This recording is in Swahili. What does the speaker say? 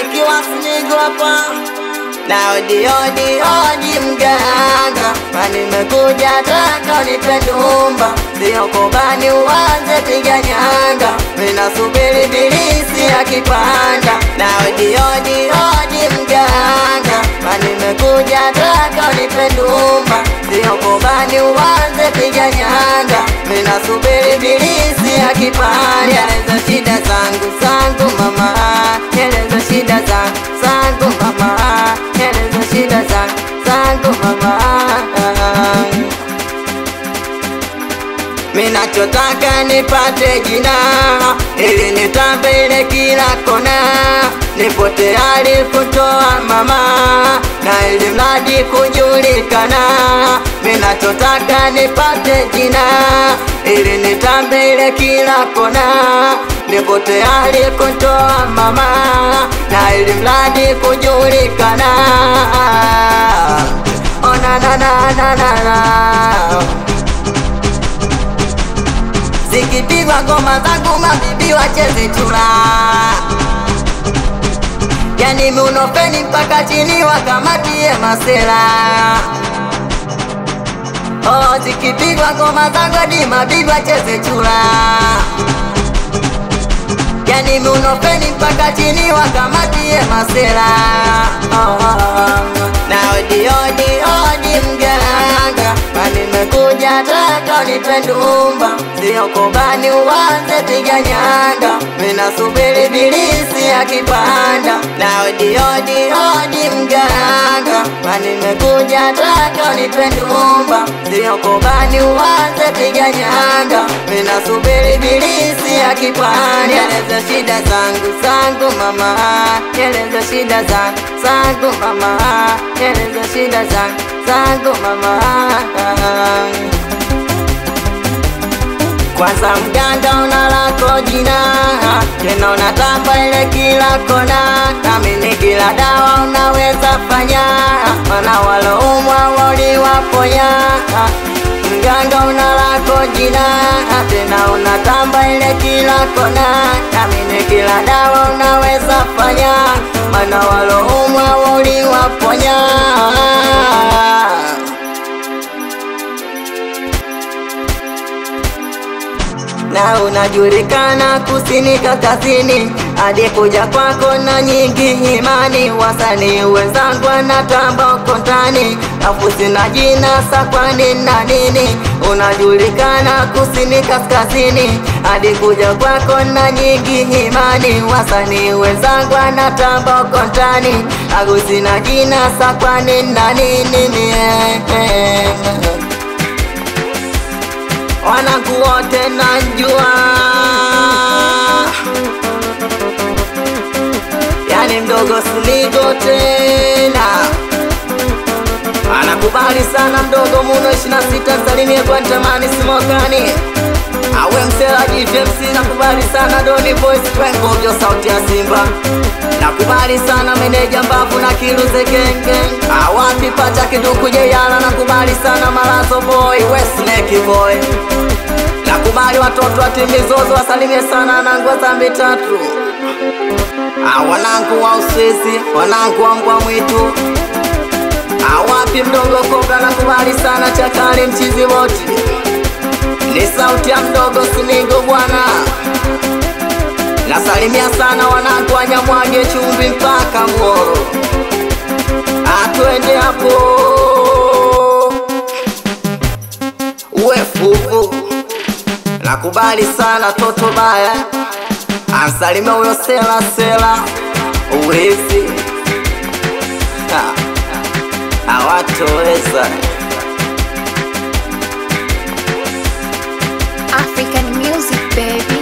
nikiwa Snigo hapa na odi mganga, nimekuja taka unipe ndumba, sio kobani uanze piga nyanga, minasubiri bilisi akipanda. Na odi mganga, nimekuja taka unipe ndumba, sio kobani uanze piga nyanga, minasubiri bilisi akipanda. Eleza shida zangu mama, eleza shida zangu mama, eleza shida zangu mama. Minachotaka nipate jina, ili nitambele kila kona, nipo tayari kutoa mama, na ili mradi kujulikana. Minachotaka nipate jina, ili nitambele kila kona, nipo tayari kutoa mama, na ili mradi kujulikana. Oh na na na na na na. Zikipigwa ngoma zangu mabibi wacheze chura, yani munopeni mpaka chini wakamatie masela. Oh, zikipigwa ngoma zangu hadi mabibi wacheze chura, yani munopeni mpaka chini wakamatie masela. Na odi mganga, nimekuja taka unipe ndumba, sio kobani uanze piga nyanga, minasubiri bilisi akipanda. Na odi mganga, nimekuja taka unipe ndumba, sio kobani uanze piga nyanga, minasubiri bilisi akipanda. Eleza shida zangu mama, eleza shida zangu mama, eleza shida zangu mama. Kwanza mganga una lako jina, tena unatamba ile kila kona, nami kila dawa unaweza fanya, mana waloumwa waliwaponya. Mganga una lako jina, tena unatamba ile kila kona, nami kila dawa unaweza fanya, mana waloumwa waliwaponya. Na unajulikana kusini kaskazini, hadi kuja kwako na nyingi imani. Wasanii wenzangu wanatamba uko ndani, afu sina jina sakwani na nini. Unajulikana kusini kaskazini, hadi kuja kwako na nyingi imani. Wasanii wenzangu wanatamba uko ndani, afu sina jina sakwani na nini. Wanangu wote najua, yani mdogo Snigo tena anakubali sana mdogo muno 26 salimie kwa tamani simokani. Awe msela GFMC nakubali sana Doni Voice Kwengo vyo sauti ya Simba. Nakubali sana meneja mbavu na kiluze genge. Awapi pacha kiduku jeyala nakubali sana Malazo boy, Westneck boy. Nakubali watoto wa Timizozo wasalimie sana nangu wa Zambi tatu. Wanangu wa Uswisi, wanangu wa Mbwa Mwitu. Awapi mdogo Kobra nakubali sana Chakali mchizi wote. Ni sauti ya mdogo Snigo bwana. Nasalimia sana wanangu wa Nyamwage Chumbi mpaka Moro. Atuende hapo Uefufu. Nakubali sana Toto Baya, ansalimia uyo sela uwezi hawatoweza. African music baby.